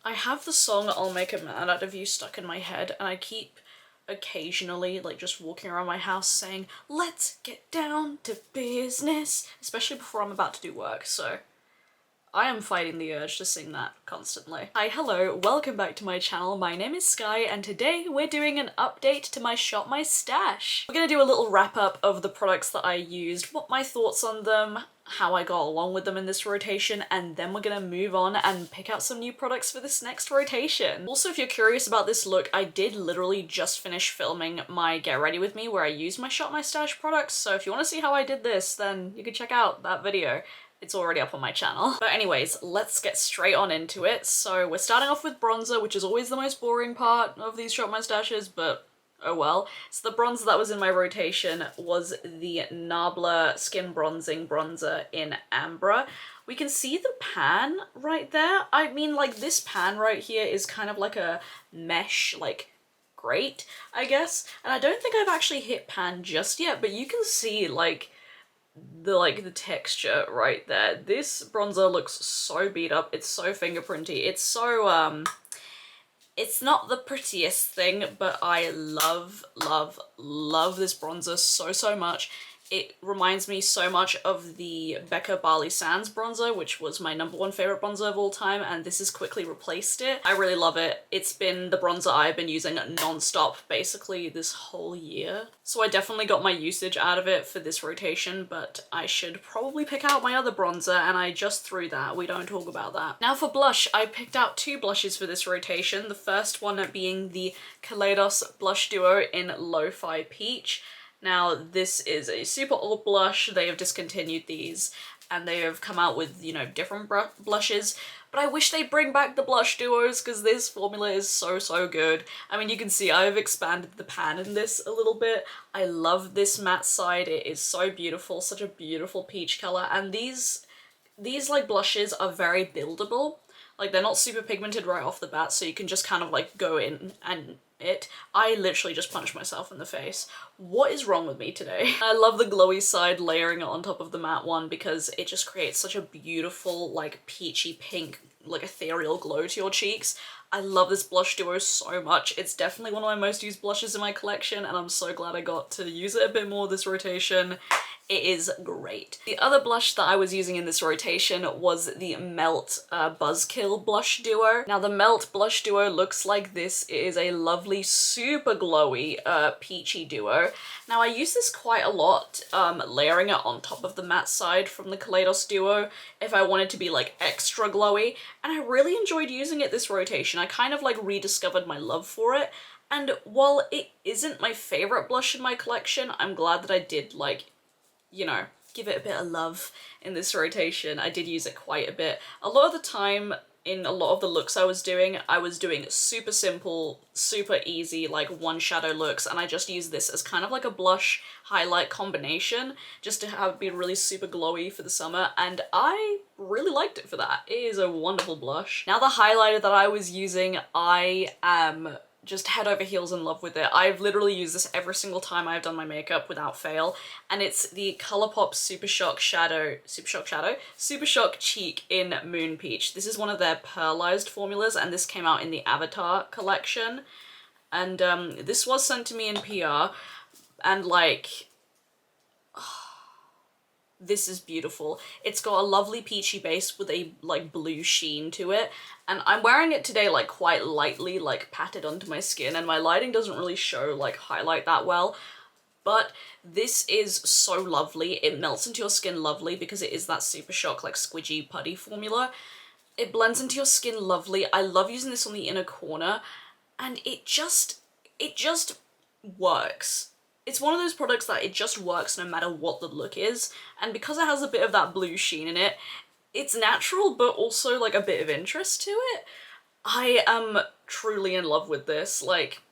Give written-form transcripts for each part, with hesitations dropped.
I have the song I'll Make a Man Out of You stuck in my head, and I keep occasionally like just walking around my house saying, let's get down to business, especially before I'm about to do work, so I am fighting the urge to sing that constantly. Hi, hello, welcome back to my channel. My name is Skye, and today we're doing an update to my Shop My Stash. We're gonna do a little wrap up of the products that I used, what my thoughts on them, how I got along with them in this rotation, and then we're gonna move on and pick out some new products for this next rotation. Also, if you're curious about this look, I did literally just finish filming my Get Ready With Me where I used my Shop My Stash products, so if you want to see how I did this, then you can check out that video. It's already up on my channel. But anyways, let's get straight on into it. So we're starting off with bronzer, which is always the most boring part of these Shop My Stashes, but oh well. So the bronzer that was in my rotation was the Nabla Skin Bronzing Bronzer in Ambra. We can see the pan right there. I mean, like, this pan right here is kind of like a mesh, like, grate, I guess. And I don't think I've actually hit pan just yet, but you can see, like, the texture right there. This bronzer looks so beat up. It's so fingerprinty. It's so, it's not the prettiest thing, but I love, love, love this bronzer so much. It reminds me so much of the Becca Barley Sands bronzer, which was my #1 favorite bronzer of all time, and this has quickly replaced it. I really love it. It's been the bronzer I've been using non-stop basically this whole year. So I definitely got my usage out of it for this rotation, but I should probably pick out my other bronzer, and I just threw that. We don't talk about that. Now for blush, I picked out 2 blushes for this rotation. The first one being the Kaleidos blush duo in Lofi Peach. Now, this is a super old blush. They have discontinued these, and they have come out with, you know, different blushes, but I wish they'd bring back the blush duos because this formula is so good. I mean, you can see I've expanded the pan in this a little bit. I love this matte side. It is so beautiful, such a beautiful peach color, and these like blushes are very buildable. Like, they're not super pigmented right off the bat, so you can just kind of like go in and I literally just punched myself in the face. What is wrong with me today? I love the glowy side, layering it on top of the matte one because it just creates such a beautiful, like, peachy pink, like, ethereal glow to your cheeks. I love this blush duo so much. It's definitely one of my most used blushes in my collection, and I'm so glad I got to use it a bit more this rotation. It is great. The other blush that I was using in this rotation was the Melt Buzzkill blush duo. Now the Melt blush duo looks like this. It is a lovely, super glowy, peachy duo. Now I use this quite a lot, layering it on top of the matte side from the Kaleidos duo if I wanted to be like extra glowy, and I really enjoyed using it this rotation. I kind of like rediscovered my love for it, and while it isn't my favorite blush in my collection, I'm glad that I did, like, you know, give it a bit of love in this rotation. I did use it quite a bit. A lot of the time in a lot of the looks I was doing super simple, super easy, like one shadow looks, and I just used this as kind of like a blush highlight combination just to have it be really super glowy for the summer, and I really liked it for that. It is a wonderful blush. Now the highlighter that I was using, I am just head over heels in love with it. I've literally used this every single time I've done my makeup without fail, and it's the Colourpop Super Shock Cheek in Moon Peach. This is one of their pearlized formulas, and this came out in the Avatar collection, and this was sent to me in PR, and like, this is beautiful. It's got a lovely peachy base with a like blue sheen to it, and I'm wearing it today like quite lightly, like patted onto my skin, and my lighting doesn't really show like highlight that well, but this is so lovely. It melts into your skin lovely because it is that Super Shock like squidgy putty formula. It blends into your skin lovely. I love using this on the inner corner, and it just works. It's one of those products that it just works no matter what the look is, and because it has a bit of that blue sheen in it, it's natural but also like a bit of interest to it. I am truly in love with this. Like,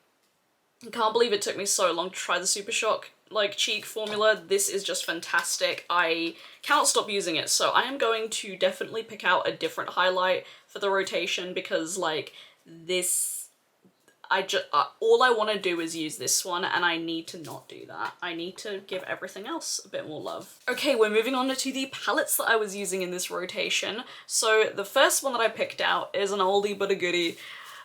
I can't believe it took me so long to try the Super Shock like cheek formula. This is just fantastic. I cannot stop using it, so I am going to definitely pick out a different highlight for the rotation because like this, all I want to do is use this one, and I need to not do that. I need to give everything else a bit more love. Okay, we're moving on to the palettes that I was using in this rotation. So the first one that I picked out is an oldie but a goodie.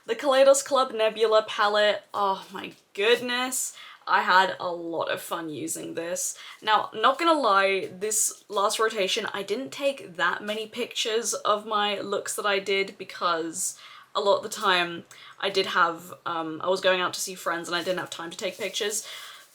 The Kaleidos Club Nebula palette. Oh my goodness. I had a lot of fun using this. Now, not gonna lie, this last rotation, I didn't take that many pictures of my looks that I did because a lot of the time I did have, I was going out to see friends and I didn't have time to take pictures.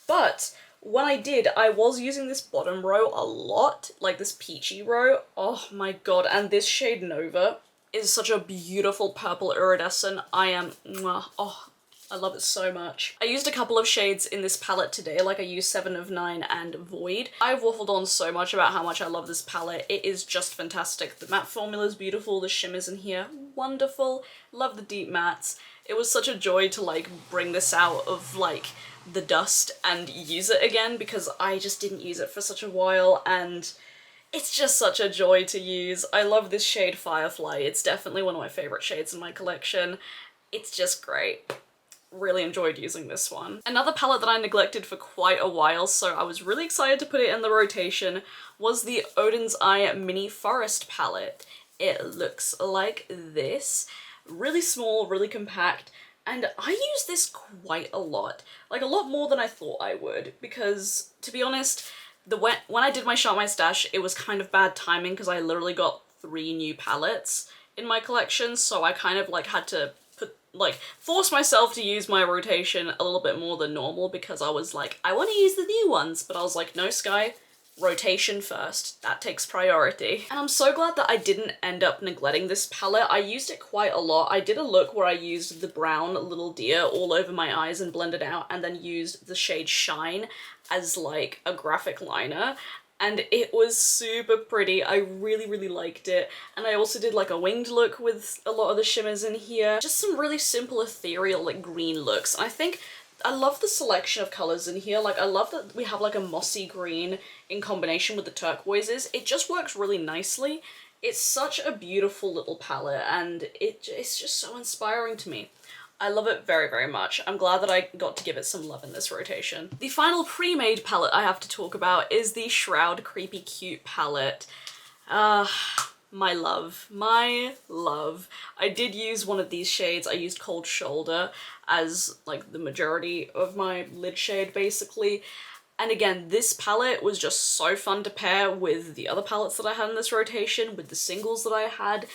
But when I did, I was using this bottom row a lot, like this peachy row. Oh my god, and this shade Nova is such a beautiful purple iridescent. I am, mwah, oh, I love it so much. I used a couple of shades in this palette today, like I used 7 of 9 and Void. I've waffled on so much about how much I love this palette. It is just fantastic. The matte formula is beautiful, the shimmers in here, wonderful. Love the deep mattes. It was such a joy to like bring this out of like the dust and use it again because I just didn't use it for such a while, and it's just such a joy to use. I love this shade Firefly. It's definitely one of my favorite shades in my collection. It's just great. Really enjoyed using this one. Another palette that I neglected for quite a while, so I was really excited to put it in the rotation, was the Odin's Eye Mini Forest palette. It looks like this. Really small, really compact, and I use this quite a lot. Like a lot more than I thought I would, because to be honest, when I did my Shop My Stash, it was kind of bad timing because I literally got 3 new palettes in my collection, so I kind of like had to force myself to use my rotation a little bit more than normal because I was like, I want to use the new ones, but I was like, no, Skye, rotation first. That takes priority. And I'm so glad that I didn't end up neglecting this palette. I used it quite a lot. I did a look where I used the brown Little Deer all over my eyes and blended out, and then used the shade Shine as like a graphic liner. And it was super pretty. I really, really liked it. And I also did like a winged look with a lot of the shimmers in here. Just some really simple ethereal like green looks. And I think I love the selection of colors in here. Like I love that we have like a mossy green in combination with the turquoises. It just works really nicely. It's such a beautiful little palette, and it's just so inspiring to me. I love it very, very much. I'm glad that I got to give it some love in this rotation. The final pre-made palette I have to talk about is the Shroud Creepy Cute palette. My love, my love. I did use one of these shades. I used Cold Shoulder as like the majority of my lid shade basically. And again, this palette was just so fun to pair with the other palettes that I had in this rotation, with the singles that I had.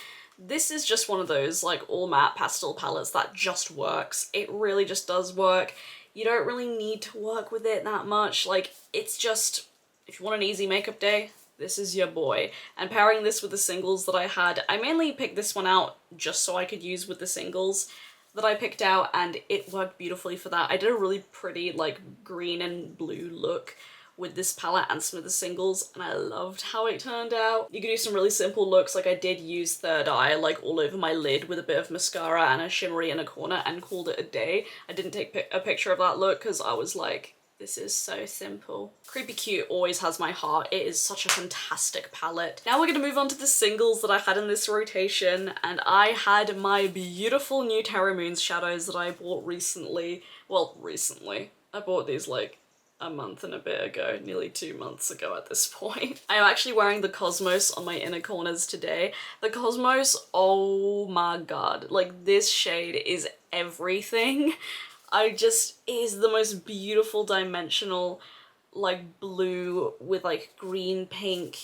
This is just one of those like all matte pastel palettes that just works. It really just does work. You don't really need to work with it that much. Like it's just, if you want an easy makeup day, this is your boy. And pairing this with the singles that I had, I mainly picked this one out just so I could use with the singles that I picked out, and it worked beautifully for that. I did a really pretty like green and blue look with this palette and some of the singles, and I loved how it turned out. You could do some really simple looks, like I did use Third Eye like all over my lid with a bit of mascara and a shimmery in a corner and called it a day. I didn't take a picture of that look because I was like, this is so simple. Creepy Cute always has my heart. It is such a fantastic palette. Now we're gonna move on to the singles that I had in this rotation, and I had my beautiful new Terra Moons shadows that I bought recently. Well, recently. I bought these like a month and a bit ago, nearly 2 months ago at this point. I am actually wearing the Cosmos on my inner corners today. The Cosmos, oh my god, like this shade is everything. It is the most beautiful dimensional like blue with like green, pink,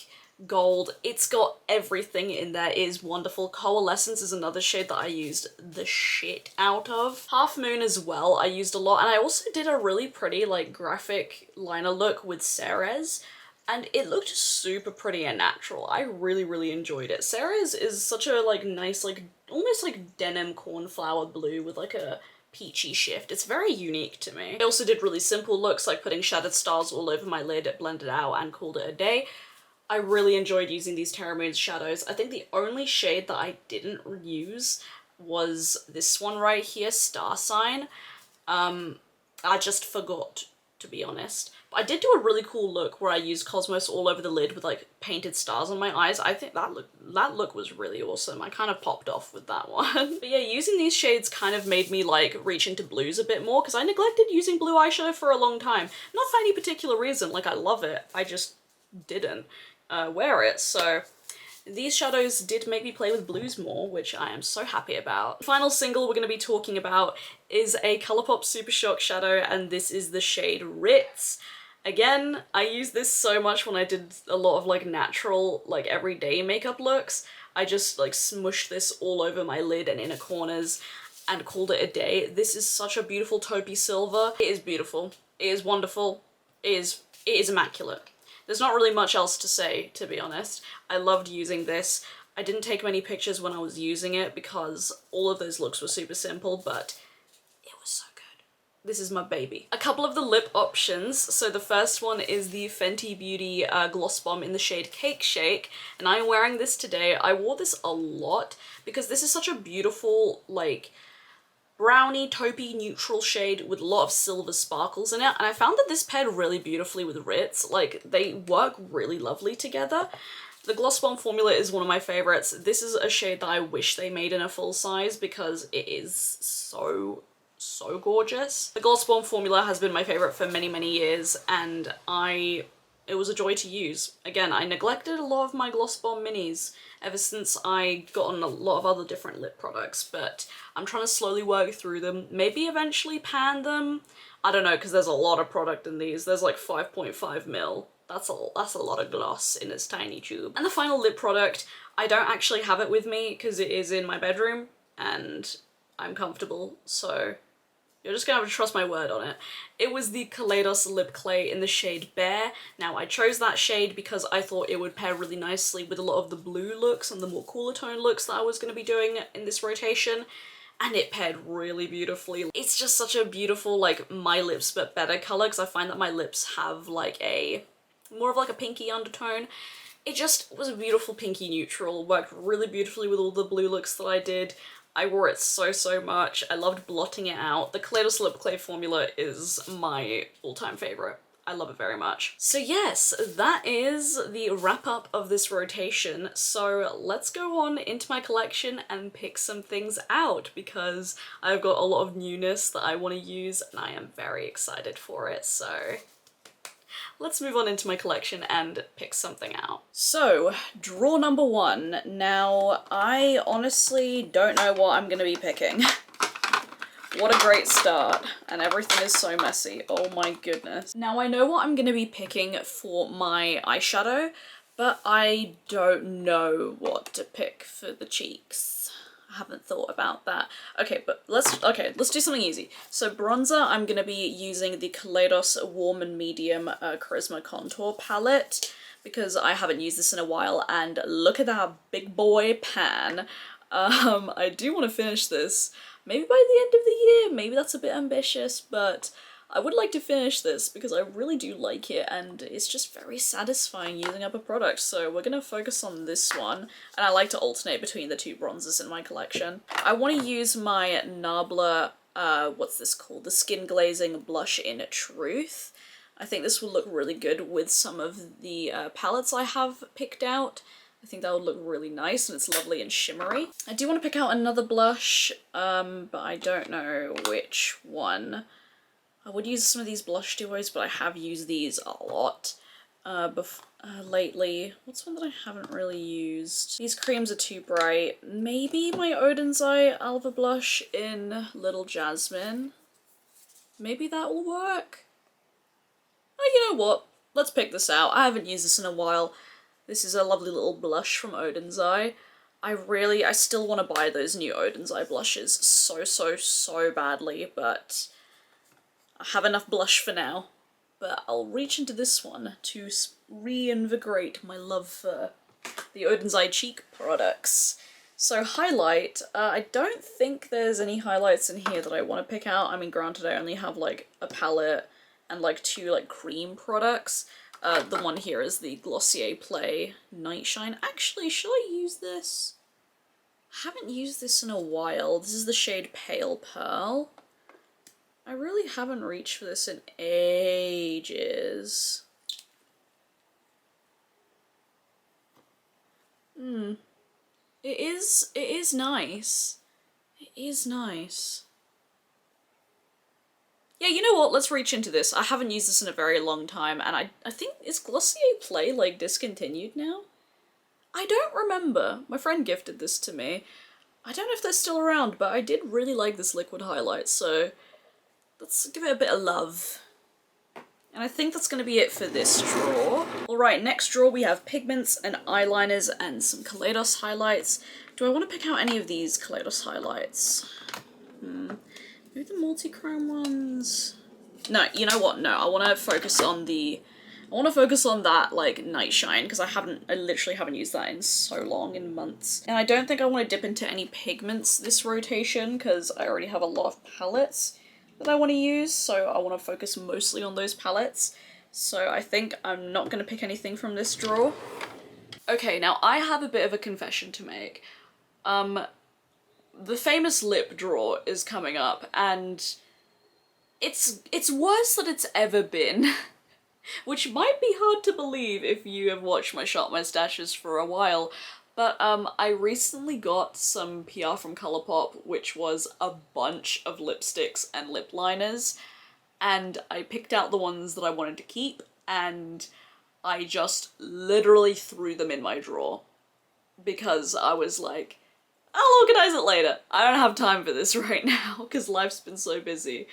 gold. It's got everything in there. It is wonderful. Coalescence is another shade that I used the shit out of. Half Moon as well I used a lot, and I also did a really pretty like graphic liner look with Ceres, and it looked super pretty and natural. I really, really enjoyed it. Ceres is such a like nice like almost like denim cornflower blue with like a peachy shift. It's very unique to me. I also did really simple looks like putting Shattered Stars all over my lid, blended out, and called it a day. I really enjoyed using these Terra Moons shadows. I think the only shade that I didn't use was this one right here, Star Sign. I just forgot to be honest. But I did do a really cool look where I used Cosmos all over the lid with like painted stars on my eyes. I think that look was really awesome. I kind of popped off with that one. But yeah, using these shades kind of made me like reach into blues a bit more because I neglected using blue eyeshadow for a long time. Not for any particular reason, like I love it, I just didn't wear it. So these shadows did make me play with blues more, which I am so happy about. The final single we're going to be talking about is a Colourpop Super Shock shadow, and this is the shade Ritz. Again, I used this so much when I did a lot of like natural, like everyday makeup looks. I just like smushed this all over my lid and inner corners and called it a day. This is such a beautiful taupey silver. It is beautiful. It is wonderful. It is immaculate. There's not really much else to say, to be honest. I loved using this. I didn't take many pictures when I was using it because all of those looks were super simple, but it was so good. This is my baby. A couple of the lip options. So the first one is the Fenty Beauty Gloss Bomb in the shade Cake Shake, and I'm wearing this today. I wore this a lot because this is such a beautiful, like, brownie, taupey, neutral shade with a lot of silver sparkles in it, and I found that this paired really beautifully with Ritz. Like, they work really lovely together. The Gloss Bomb formula is one of my favorites. This is a shade that I wish they made in a full size because it is so gorgeous. The Gloss Bomb formula has been my favorite for many, many years, and it was a joy to use. Again, I neglected a lot of my Gloss Bomb minis ever since I got on a lot of other different lip products, but I'm trying to slowly work through them. Maybe eventually pan them. I don't know, because there's a lot of product in these. There's like 5.5 mil. That's a lot of gloss in this tiny tube. And the final lip product, I don't actually have it with me because it is in my bedroom and I'm comfortable, so you're just gonna have to trust my word on it. It was the Kaleidos Lip Clay in the shade Bear. Now, I chose that shade because I thought it would pair really nicely with a lot of the blue looks and the more cooler tone looks that I was going to be doing in this rotation, and it paired really beautifully. It's just such a beautiful, like, my lips but better color, because I find that my lips have like more of like a pinky undertone. It just was a beautiful pinky neutral, worked really beautifully with all the blue looks that I did. I wore it so much. I loved blotting it out. The Kaleidos Lip Clay formula is my all-time favorite. I love it very much. So yes, that is the wrap up of this rotation. So let's go on into my collection and pick some things out because I've got a lot of newness that I want to use and I am very excited for it. So let's move on into my collection and pick something out. So, drawer number one. Now, I honestly don't know what I'm gonna be picking. What a great start. And everything is so messy. Oh my goodness. Now, I know what I'm gonna be picking for my eyeshadow, but I don't know what to pick for the cheeks. I haven't thought about that. Okay, but let's do something easy. So bronzer, I'm gonna be using the Kaleidos Warm and Medium Charisma Contour Palette because I haven't used this in a while, and look at that big boy pan. I do want to finish this, maybe by the end of the year. Maybe that's a bit ambitious, but I would like to finish this because I really do like it and it's just very satisfying using up a product. So we're gonna focus on this one, and I like to alternate between the two bronzers in my collection. I want to use my Nabla, what's this called? The Skin Glazing Blush in Truth. I think this will look really good with some of the palettes I have picked out. I think that would look really nice and it's lovely and shimmery. I do want to pick out another blush, but I don't know which one. I would use some of these blush duos, but I have used these a lot lately. What's one that I haven't really used? These creams are too bright. Maybe my Odin's Eye Alva blush in Little Jasmine. Maybe that will work. Oh, you know what? Let's pick this out. I haven't used this in a while. This is a lovely little blush from Odin's Eye. I still want to buy those new Odin's Eye blushes so badly, but I have enough blush for now. But I'll reach into this one to reinvigorate my love for the Odin's Eye Cheek products. So highlight, I don't think there's any highlights in here that I want to pick out. I mean, granted, I only have like a palette and like two like cream products. The one here is the Glossier Play Night Shine. Actually, should I use this? I haven't used this in a while. This is the shade Pale Pearl. I really haven't reached for this in ages. It is nice. It is nice. Yeah, you know what? Let's reach into this. I haven't used this in a very long time, and I think, is Glossier Play, like, discontinued now? I don't remember. My friend gifted this to me. I don't know if they're still around, but I did really like this liquid highlight, so let's give it a bit of love. And I think that's going to be it for this drawer. Alright, next drawer we have pigments and eyeliners and some Kaleidos highlights. Do I want to pick out any of these Kaleidos highlights? Maybe the multi-chrome ones? No, you know what? No, I want to focus on that, like, Night Shine, because I literally haven't used that in so long, in months. And I don't think I want to dip into any pigments this rotation, because I already have a lot of palettes that I want to use, so I want to focus mostly on those palettes. So I think I'm not going to pick anything from this drawer. Okay, now I have a bit of a confession to make. The famous lip drawer is coming up, and it's worse than it's ever been. Which might be hard to believe if you have watched my Shop My Stashes for a while, but I recently got some PR from Colourpop, which was a bunch of lipsticks and lip liners, and I picked out the ones that I wanted to keep, and I just literally threw them in my drawer, because I was like, I'll organize it later. I don't have time for this right now, because life's been so busy.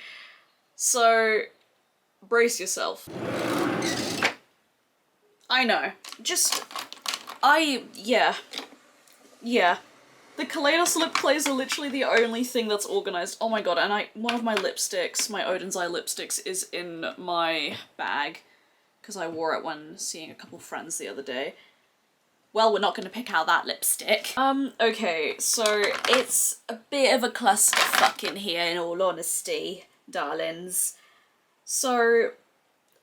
So, brace yourself. I know. Yeah. The Kaleidos lip plays are literally the only thing that's organized. Oh my god, and one of my lipsticks, my Odin's Eye lipsticks, is in my bag, because I wore it when seeing a couple friends the other day. Well, we're not going to pick out that lipstick. Okay, so it's a bit of a clusterfuck in here, in all honesty, darlings. So,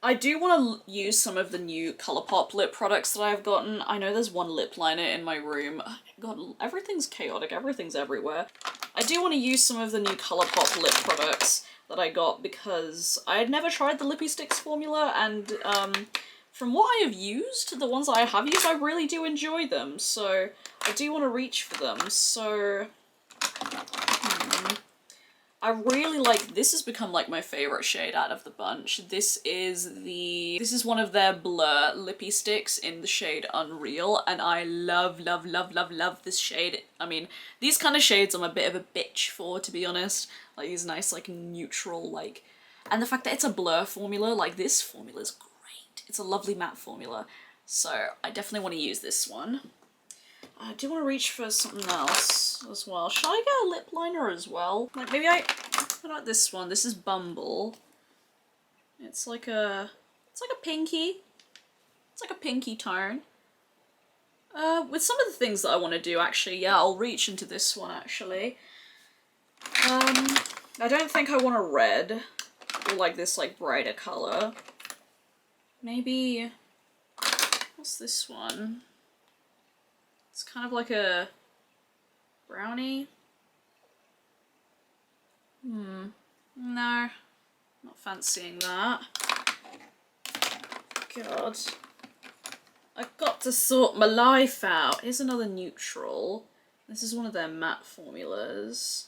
I do want to use some of the new Colourpop lip products that I've gotten. I know there's one lip liner in my room. God, everything's chaotic, everything's everywhere. I do want to use some of the new Colourpop lip products that I got because I had never tried the Lippy Sticks formula, and from what I have used, the ones I have used, I really do enjoy them, so I do want to reach for them. So I really like, this has become like my favorite shade out of the bunch. This is one of their Blur Lippy Sticks in the shade Unreal, and I love this shade. I mean, these kind of shades I'm a bit of a bitch for, to be honest. Like these nice, like, neutral, like, and the fact that it's a Blur formula, like, this formula is great. It's a lovely matte formula, so I definitely want to use this one. I do want to reach for something else as well. Should I get a lip liner as well? Like, maybe what about this one? This is Bumble. It's like a pinky. It's like a pinky tone. With some of the things that I want to do, actually, yeah, I'll reach into this one, actually. I don't think I want a red, or like this, like, brighter colour. Maybe, what's this one? It's kind of like a brownie. No, not fancying that. God. I've got to sort my life out. Here's another neutral. This is one of their matte formulas.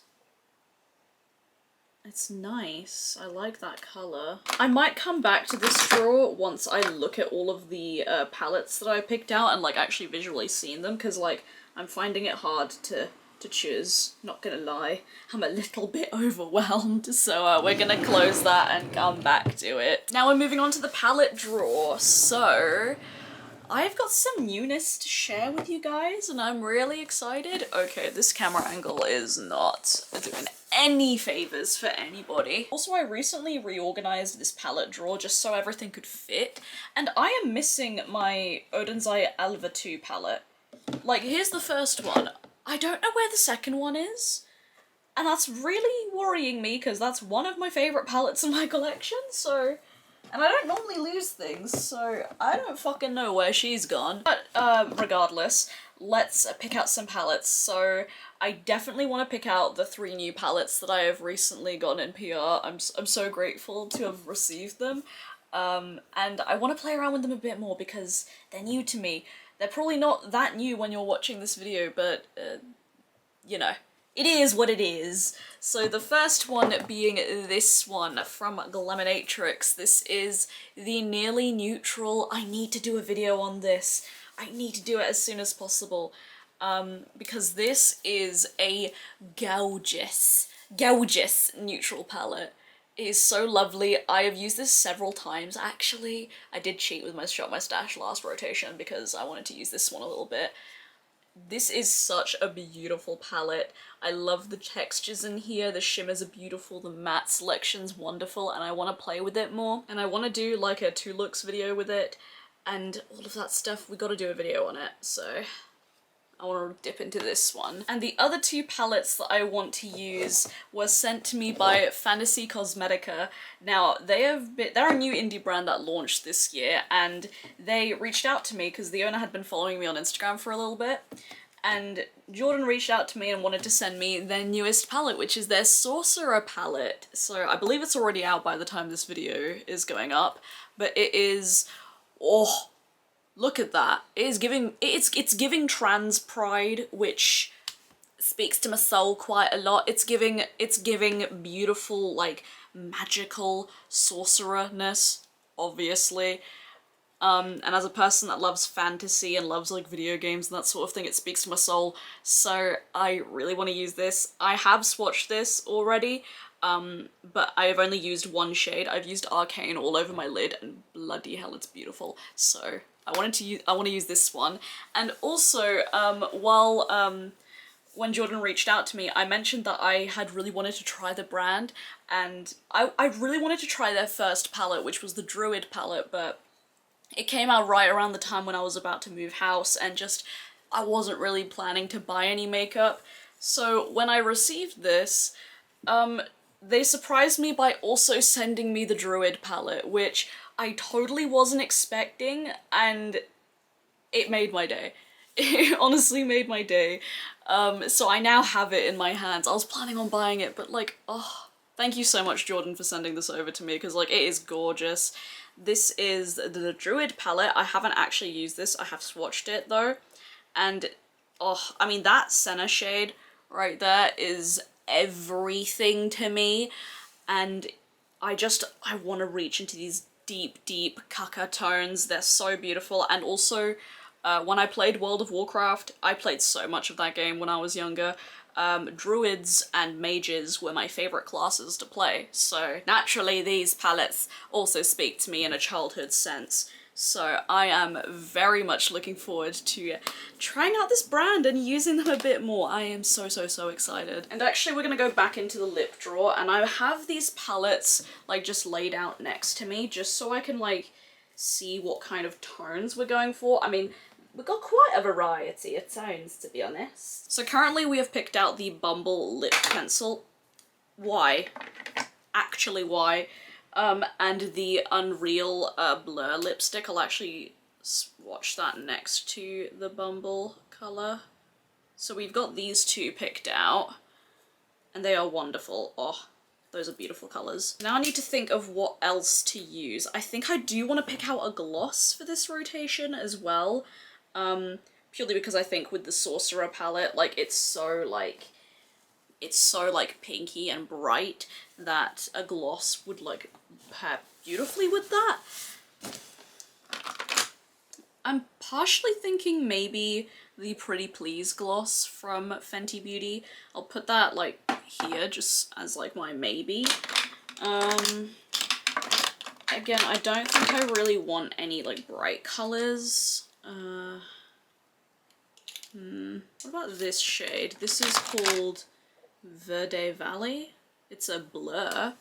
It's nice. I like that colour. I might come back to this drawer once I look at all of the palettes that I picked out and, like, actually visually seen them, because, like, I'm finding it hard to choose. Not gonna lie. I'm a little bit overwhelmed, so we're gonna close that and come back to it. Now we're moving on to the palette drawer. So, I've got some newness to share with you guys, and I'm really excited. Okay, this camera angle is not doing any favors for anybody. Also, I recently reorganized this palette drawer just so everything could fit, and I am missing my Odin's Eye Alva 2 palette. Like, here's the first one. I don't know where the second one is, and that's really worrying me because that's one of my favorite palettes in my collection, so And I don't normally lose things, so I don't fucking know where she's gone. But regardless, let's pick out some palettes. So I definitely want to pick out the 3 new palettes that I have recently gotten in PR. I'm so grateful to have received them. And I want to play around with them a bit more because they're new to me. They're probably not that new when you're watching this video, but you know, it is what it is. So the first one being this one from Glaminatrix. This is the Nearly Neutral. I need to do a video on this. I need to do it as soon as possible. Because this is a gorgeous neutral palette. It is so lovely. I have used this several times actually. I did cheat with my Shop My Stash last rotation because I wanted to use this one a little bit. This is such a beautiful palette. I love the textures in here, the shimmers are beautiful, the matte selection's wonderful, and I want to play with it more. And I want to do like a 2 looks video with it, and all of that stuff. We gotta do a video on it, so I want to dip into this one. And the other 2 palettes that I want to use were sent to me by Fantasy Cosmetica. Now, they're a new indie brand that launched this year, and they reached out to me because the owner had been following me on Instagram for a little bit, and Jordan reached out to me and wanted to send me their newest palette, which is their Sorcerer palette. So I believe it's already out by the time this video is going up, but it is, oh, look at that. It is giving, it's giving trans pride, which speaks to my soul quite a lot. It's giving beautiful, like, magical sorcerer-ness, obviously. And as a person that loves fantasy and loves, like, video games and that sort of thing, it speaks to my soul. So I really want to use this. I have swatched this already, but I have only used 1 shade. I've used Arcane all over my lid, and bloody hell, it's beautiful. So I want to use this one. And also, when Jordan reached out to me, I mentioned that I had really wanted to try the brand, and I really wanted to try their first palette, which was the Druid palette, but it came out right around the time when I was about to move house, and just, I wasn't really planning to buy any makeup. So when I received this, they surprised me by also sending me the Druid palette, which I totally wasn't expecting, and it made my day. It honestly made my day. So I now have it in my hands. I was planning on buying it, but like, oh, thank you so much, Jordan, for sending this over to me, because like, it is gorgeous. This is the Druid palette. I haven't actually used this. I have swatched it though, and oh, I mean, that center shade right there is everything to me, and I want to reach into these deep caca tones. They're so beautiful. And also, when I played World of Warcraft, I played so much of that game when I was younger, druids and mages were my favourite classes to play, so naturally these palettes also speak to me in a childhood sense. So I am very much looking forward to trying out this brand and using them a bit more. I am so excited. And actually we're gonna go back into the lip drawer, and I have these palettes like just laid out next to me just so I can like see what kind of tones we're going for. I mean, we've got quite a variety of tones, to be honest. So currently we have picked out the Bumble lip pencil. Why? Actually, why? And the Unreal Blur lipstick. I'll actually swatch that next to the Bumble colour. So we've got these 2 picked out, and they are wonderful. Oh, those are beautiful colours. Now I need to think of what else to use. I think I do want to pick out a gloss for this rotation as well. Purely because I think with the Sorcerer palette, like, it's so like pinky and bright that a gloss would like pair beautifully with that. I'm partially thinking maybe the Pretty Please gloss from Fenty Beauty. I'll put that like here just as like my maybe. Again, I don't think I really want any like bright colours. What about this shade? This is called Verde Valley. It's a blur.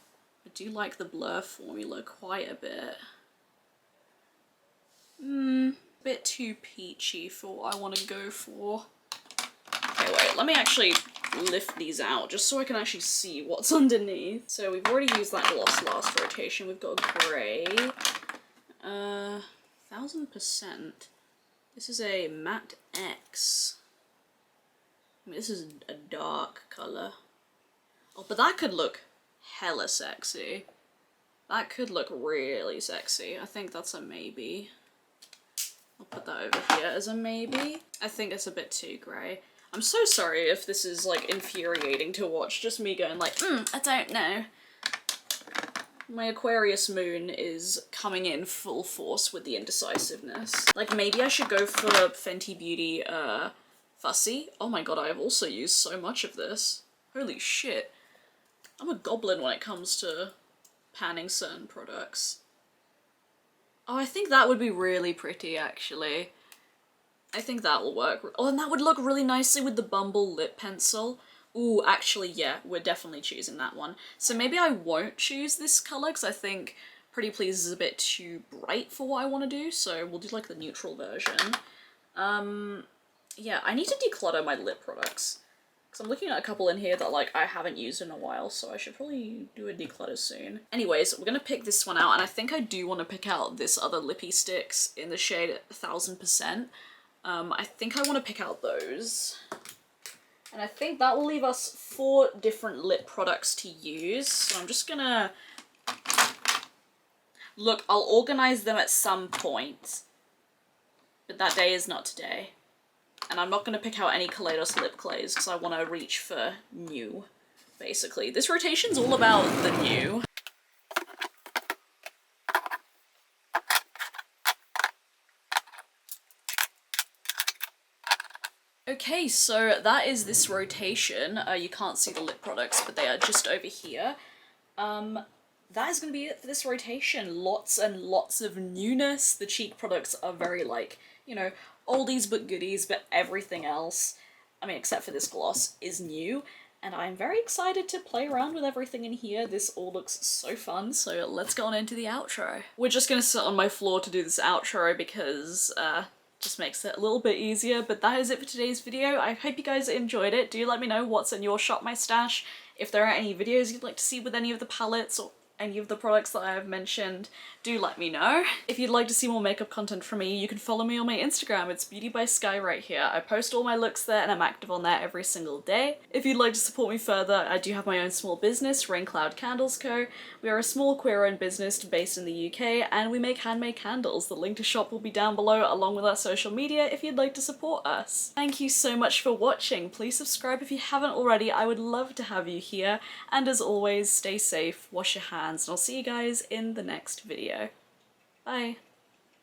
I do like the blur formula quite a bit. A bit too peachy for what I want to go for. Okay, wait, let me actually lift these out just so I can actually see what's underneath. So we've already used that gloss last rotation. We've got grey. 1000%. This is a matte X. I mean, this is a dark colour. Oh, but that could look hella sexy. That could look really sexy. I think that's a maybe. I'll put that over here as a maybe. I think it's a bit too grey. I'm so sorry if this is like infuriating to watch, just me going like, I don't know. My Aquarius moon is coming in full force with the indecisiveness. Like maybe I should go for Fenty Beauty Fussy. Oh my god, I have also used so much of this. Holy shit. I'm a goblin when it comes to panning certain products. Oh, I think that would be really pretty actually. I think that will work. Oh, and that would look really nicely with the Bumble lip pencil. Ooh, actually, yeah, we're definitely choosing that one. So maybe I won't choose this colour because I think Pretty Please is a bit too bright for what I want to do, so we'll do like the neutral version. Yeah, I need to declutter my lip products because I'm looking at a couple in here that like I haven't used in a while, so I should probably do a declutter soon. Anyways, we're gonna pick this one out, and I think I do want to pick out this other lippy sticks in the shade 1000%. I think I want to pick out those. And I think that will leave us 4 different lip products to use. So I'm just gonna... Look, I'll organise them at some point. But that day is not today. And I'm not gonna pick out any Kaleidos lip clays because I want to reach for new, basically. This rotation's all about the new. Okay, so that is this rotation. You can't see the lip products, but they are just over here. That is going to be it for this rotation. Lots and lots of newness. The Chic products are very like, you know, oldies but goodies, but everything else, I mean, except for this gloss, is new. And I'm very excited to play around with everything in here. This all looks so fun, so let's go on into the outro. We're just going to sit on my floor to do this outro because, just makes it a little bit easier, but that is it for today's video. I hope you guys enjoyed it. Do let me know what's in your Shop My Stash. If there are any videos you'd like to see with any of the palettes or any of the products that I have mentioned, do let me know. If you'd like to see more makeup content from me, you can follow me on my Instagram. It's beautyybyskye right here. I post all my looks there and I'm active on there every single day. If you'd like to support me further, I do have my own small business, Rain Cloud Candles Co. We are a small queer-owned business based in the UK and we make handmade candles. The link to shop will be down below along with our social media if you'd like to support us. Thank you so much for watching. Please subscribe if you haven't already. I would love to have you here. And as always, stay safe, wash your hands, and I'll see you guys in the next video. Bye.